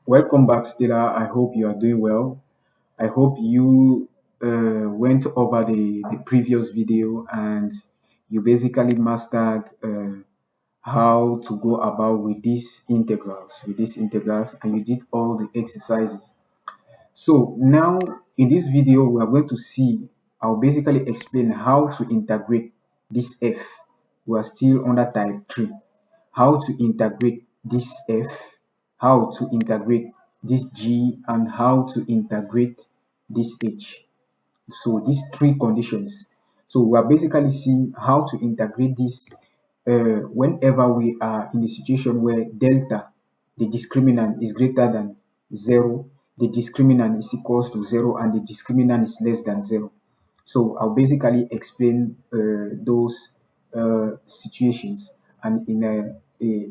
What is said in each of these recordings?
Welcome back, Stella. I hope you are doing well. I hope you went over the previous video and you basically mastered how to go about with these integrals, and you did all the exercises. So now in this video, we are going to see, I'll basically explain how to integrate this f. We are still under type 3. How to integrate this f, how to integrate this g, and how to integrate this h. So these three conditions. So we are basically seeing how to integrate this whenever we are in a situation where delta, the discriminant, is greater than 0, the discriminant is equals to 0, and the discriminant is less than 0. So I'll basically explain those situations, and in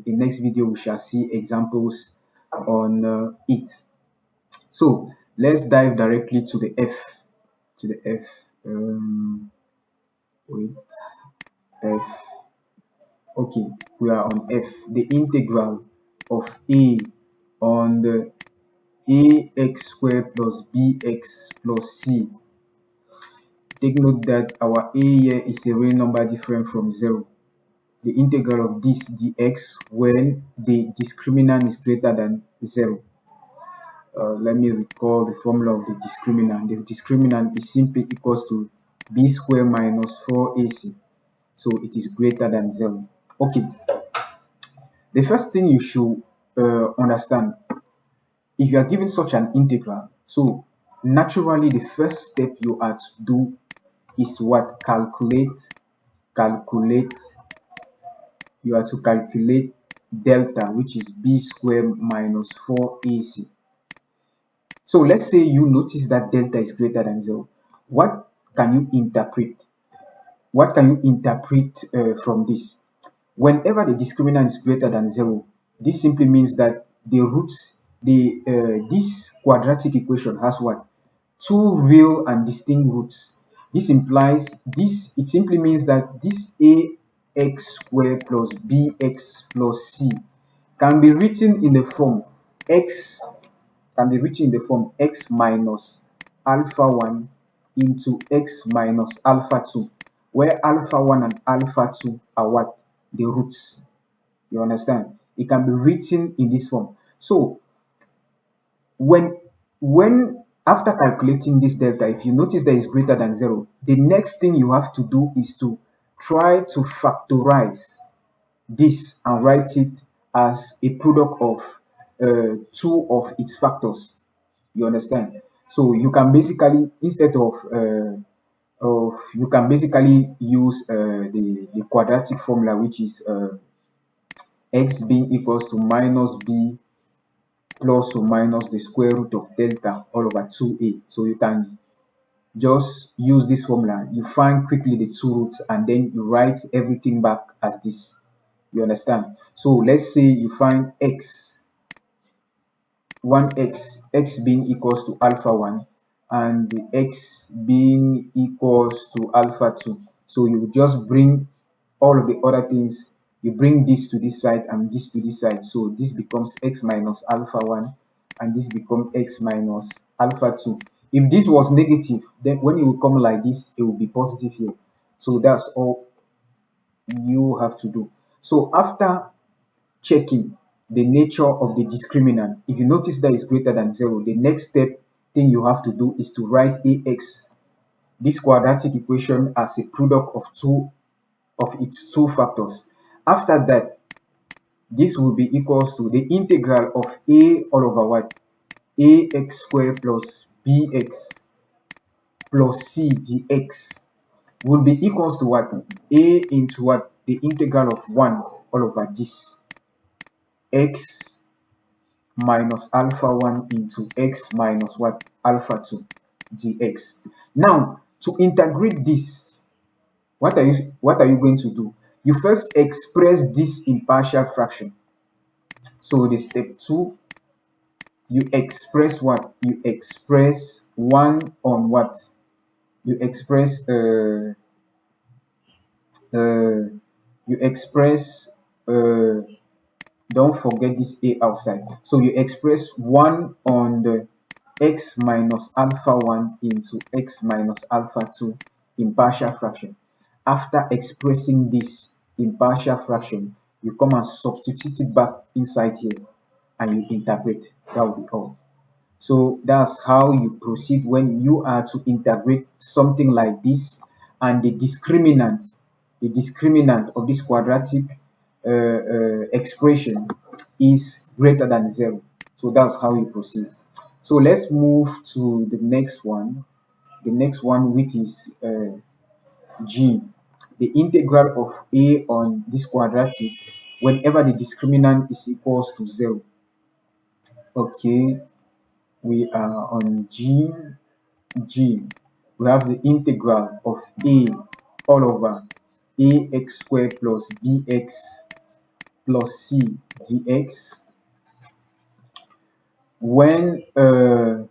next video we shall see examples on it. So let's dive directly to the f. To the f. Wait, f. Okay, we are on f. The integral of a on the ax squared plus bx plus c. Take note that our a here is a real number different from 0. The integral of this dx when the discriminant is greater than 0. Let me recall the formula of the discriminant. The discriminant is simply equals to b squared minus 4ac. So it is greater than 0. Okay, the first thing you should understand, if you are given such an integral, so naturally the first step you are to do is to what? Calculate. You are to calculate delta, which is b squared minus 4ac. So let's say you notice that delta is greater than 0. What can you interpret? What can you interpret from this? Whenever the discriminant is greater than 0, this simply means that the roots, this quadratic equation has what? Two real and distinct roots. This implies this, it simply means that this ax squared plus bx plus c can be written in the form x minus alpha 1 into x minus alpha 2, where alpha 1 and alpha 2 are what? The roots. You understand? It can be written in this form. So when after calculating this delta, if you notice that it's greater than 0, the next thing you have to do is to try to factorize this and write it as a product of two of its factors. You understand? So you can basically, instead of you can basically use the quadratic formula, which is x being equals to minus b plus or minus the square root of delta all over 2a. So you can just use this formula. You find quickly the two roots and then you write everything back as this. You understand? So let's say you find x, 1x, being equals to alpha 1 and the x being equals to alpha 2. So you just bring all of the other things, you bring this to this side and this to this side. So this becomes x minus alpha 1 and this becomes x minus alpha 2. If this was negative, then when it will come like this, it will be positive here. So that's all you have to do. So after checking the nature of the discriminant, if you notice that is greater than 0, the next thing you have to do is to write ax, this quadratic equation, as a product of its two factors. After that, this will be equals to the integral of a all over what? Ax squared plus bx plus c dx will be equals to what? A into what? The integral of 1 all over this x minus alpha 1 into x minus what? Alpha 2 dx. Now, to integrate this, what are you going to do? You first express this in partial fraction. So the step 2, you express what? You express 1 on what? You express uh, you express Don't forget this a outside. So you express 1 on the x minus alpha 1 into x minus alpha 2 in partial fraction. After expressing this in partial fraction, you come and substitute it back inside here and you integrate. That will be all. So that's how you proceed when you are to integrate something like this, and the discriminant of this quadratic expression is greater than 0. So that's how you proceed. So let's move to the next one. The next one, which is G. The integral of a on this quadratic whenever the discriminant is equals to 0. Okay, we are on G. We have the integral of a all over ax squared plus bx plus c dx when the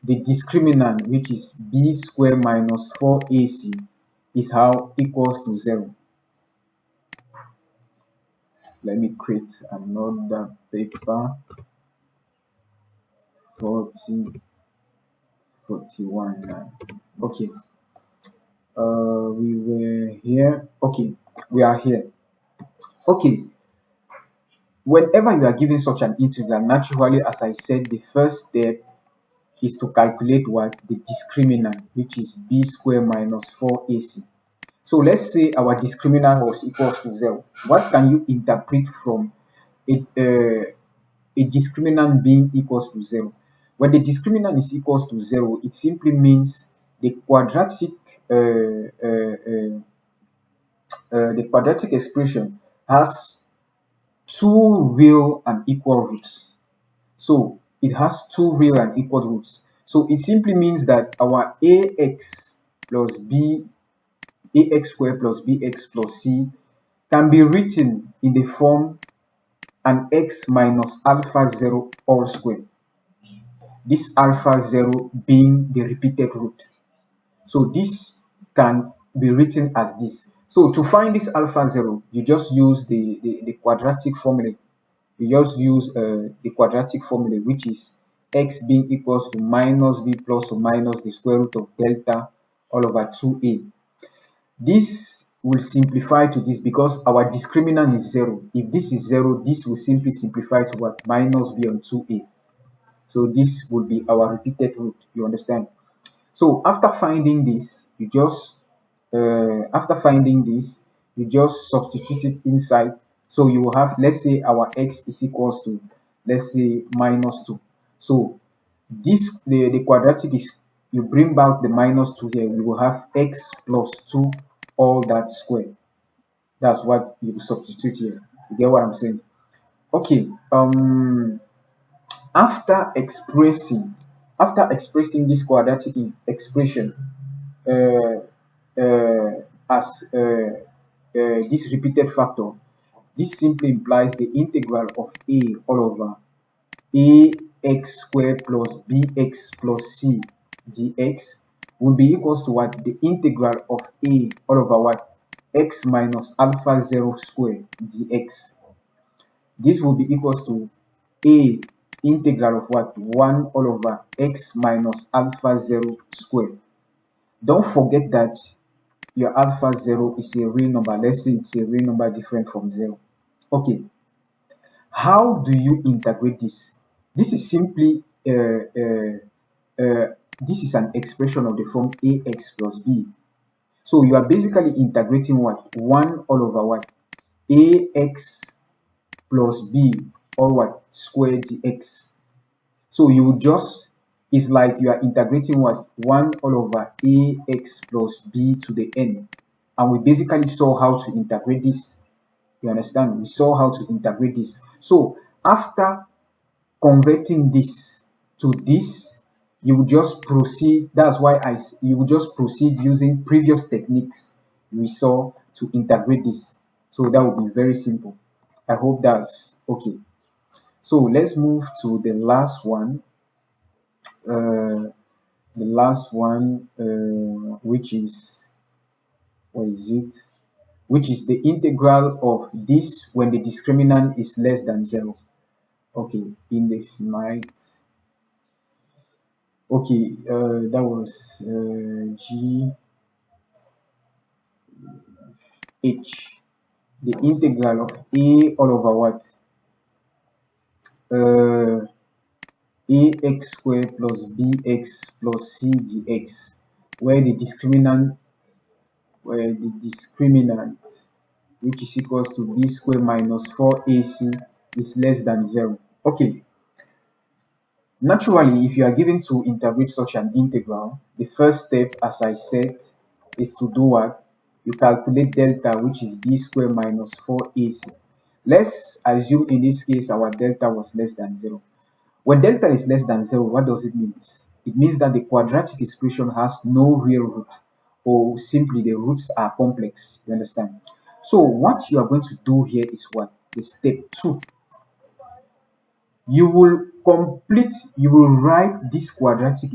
discriminant, which is b squared minus 4ac, is how equals to 0. Let me create another paper. 40 41 now. Okay, we were here. Okay, we are here. Okay, whenever you are given such an integral, naturally, as I said, the first step is to calculate what? The discriminant, which is b squared minus 4ac. So let's say our discriminant was equals to 0. What can you interpret from a discriminant being equals to 0? When the discriminant is equals to 0, it simply means the quadratic expression has two real and equal roots. So it has two real and equal roots. So it simply means that our ax plus b, ax squared plus bx plus c can be written in the form an x minus alpha 0 all squared. This alpha 0 being the repeated root. So this can be written as this. So to find this alpha 0, you just use the quadratic formula. You just use the quadratic formula, which is x being equals to minus b plus or minus the square root of delta all over 2a. This will simplify to this because our discriminant is 0. If this is 0, this will simply simplify to what? Minus b on 2a. So this will be our repeated root. You understand? So after finding this, you just substitute it inside. So you will have, let's say our x is equals to, let's say, minus 2. So this the quadratic is, you bring back the minus 2 here, you will have x plus 2 all that square. That's what you substitute here. You get what I'm saying? Okay. After expressing this quadratic expression uh, as this repeated factor, this simply implies the integral of a all over ax squared plus bx plus c dx will be equals to what? The integral of a all over what? X minus alpha 0 squared dx. This will be equals to a integral of what? 1 all over x minus alpha 0 squared. Don't forget that your alpha 0 is a real number. Let's say it's a real number different from 0. Okay, how do you integrate this? This is simply this is an expression of the form ax plus b. So you are basically integrating what? 1 all over what? Ax plus b or what? Square dx. So you would just, it's like you are integrating what? 1 all over ax plus b to the n. And we basically saw how to integrate this. You understand? We saw how to integrate this. So after converting this to this, you will just proceed. That's why you will just proceed using previous techniques we saw to integrate this. So that will be very simple. I hope that's okay. So let's move to the last one. Which is, what is it? which is the integral of this when the discriminant is less than 0. Okay, indefinite. Okay, that was GH. The integral of A all over what? Uh, ax squared plus bx plus c dx, where the discriminant, which is equals to b squared minus 4ac, is less than 0. Okay, naturally, if you are given to integrate such an integral, the first step, as I said, is to do what? You calculate delta, which is b squared minus 4ac. Let's assume in this case our delta was less than 0. When delta is less than 0, what does it mean? It means that the quadratic expression has no real root, or simply the roots are complex. You understand? So what you are going to do here is what? Is step 2. You will write this quadratic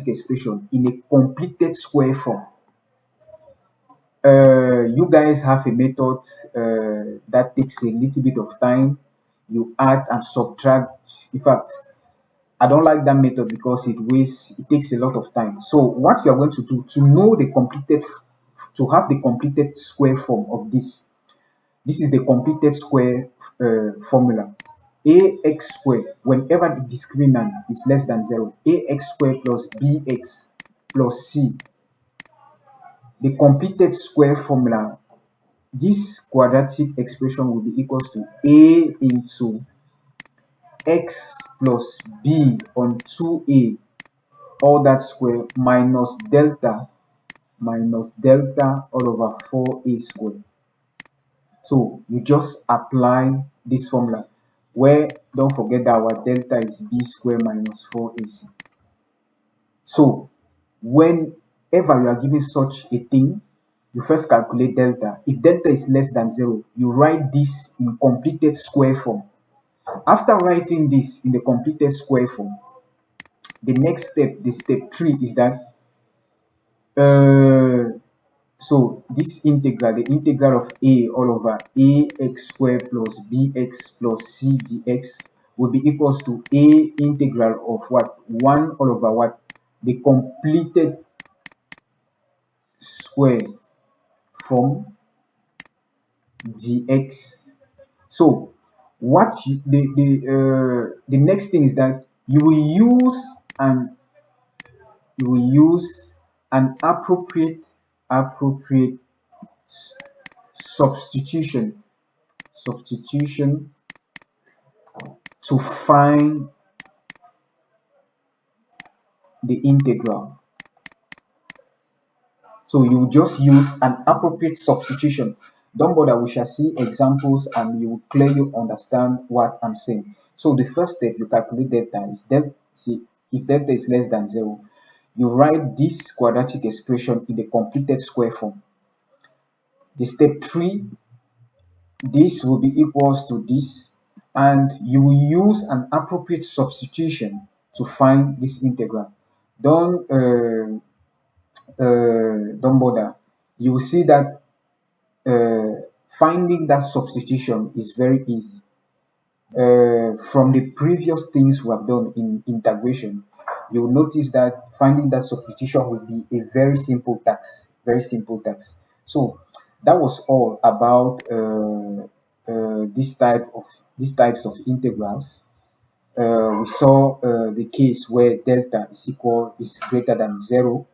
expression in a completed square form. You guys have a method that takes a little bit of time. You add and subtract. In fact, I don't like that method because it takes a lot of time. So what you are going to do to have the completed square form of this is the completed square formula. Ax squared, whenever the discriminant is less than 0, ax squared plus bx plus c, the completed square formula, this quadratic expression will be equals to a into x plus b on 2a, all that square, minus delta all over 4a squared. So you just apply this formula, where don't forget that our delta is b squared minus 4ac. So whenever you are given such a thing, you first calculate delta. If delta is less than 0, you write this in completed square form. After writing this in the completed square form, the next step, the step 3, is that so this integral, the integral of a all over ax squared plus bx plus c dx, will be equals to a integral of what? 1 all over what? The completed square from dx. So what the next thing is that you will use an appropriate substitution to find the integral. So you just use an appropriate substitution. Don't bother, we shall see examples and you will clearly understand what I'm saying. So the first step, you calculate delta. See, if delta is less than 0, you write this quadratic expression in the completed square form. The step 3, this will be equals to this, and you will use an appropriate substitution to find this integral. Don't bother. You will see that finding that substitution is very easy. From the previous things we have done in integration, you will notice that finding that substitution will be a very simple task. So that was all about these types of integrals. We saw the case where delta is greater than 0.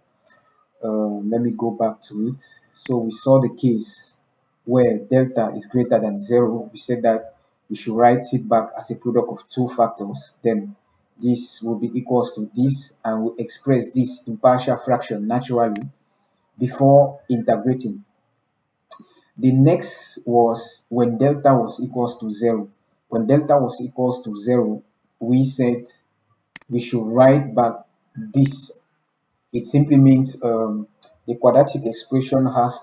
Let me go back to it. So we saw the case where delta is greater than 0. We said that we should write it back as a product of two factors. Then this will be equals to this, and we express this in partial fraction naturally before integrating. The next was when delta was equals to 0. When delta was equals to 0, we said we should write back this. It simply means the quadratic expression has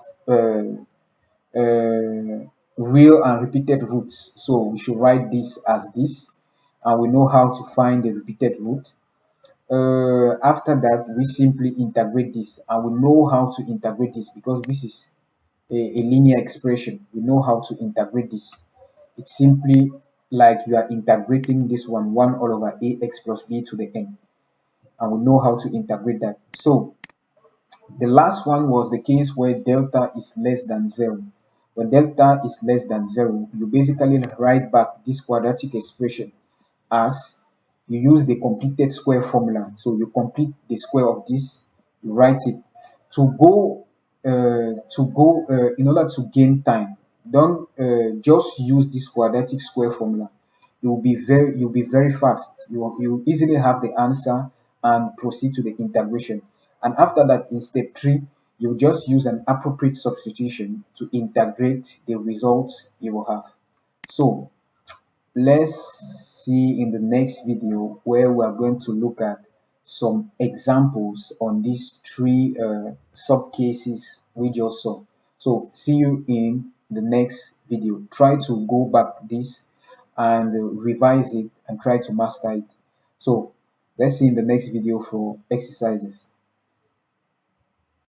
real and repeated roots. So we should write this as this, and we know how to find the repeated root. After that, we simply integrate this, and we know how to integrate this because this is a linear expression. We know how to integrate this. It's simply like you are integrating this one 1 all over ax plus b to the n, and we know how to integrate that. So the last one was the case where delta is less than 0. When delta is less than 0, you basically write back this quadratic expression as you use the completed square formula. So you complete the square of this, you write it. In order to gain time, don't just use this quadratic square formula. You'll be very fast. You easily have the answer and proceed to the integration. And after that, in step 3, you just use an appropriate substitution to integrate the result you will have. So let's see in the next video where we are going to look at some examples on these three sub cases we just saw. So see you in the next video. Try to go back this and revise it and try to master it. So let's see in the next video for exercises.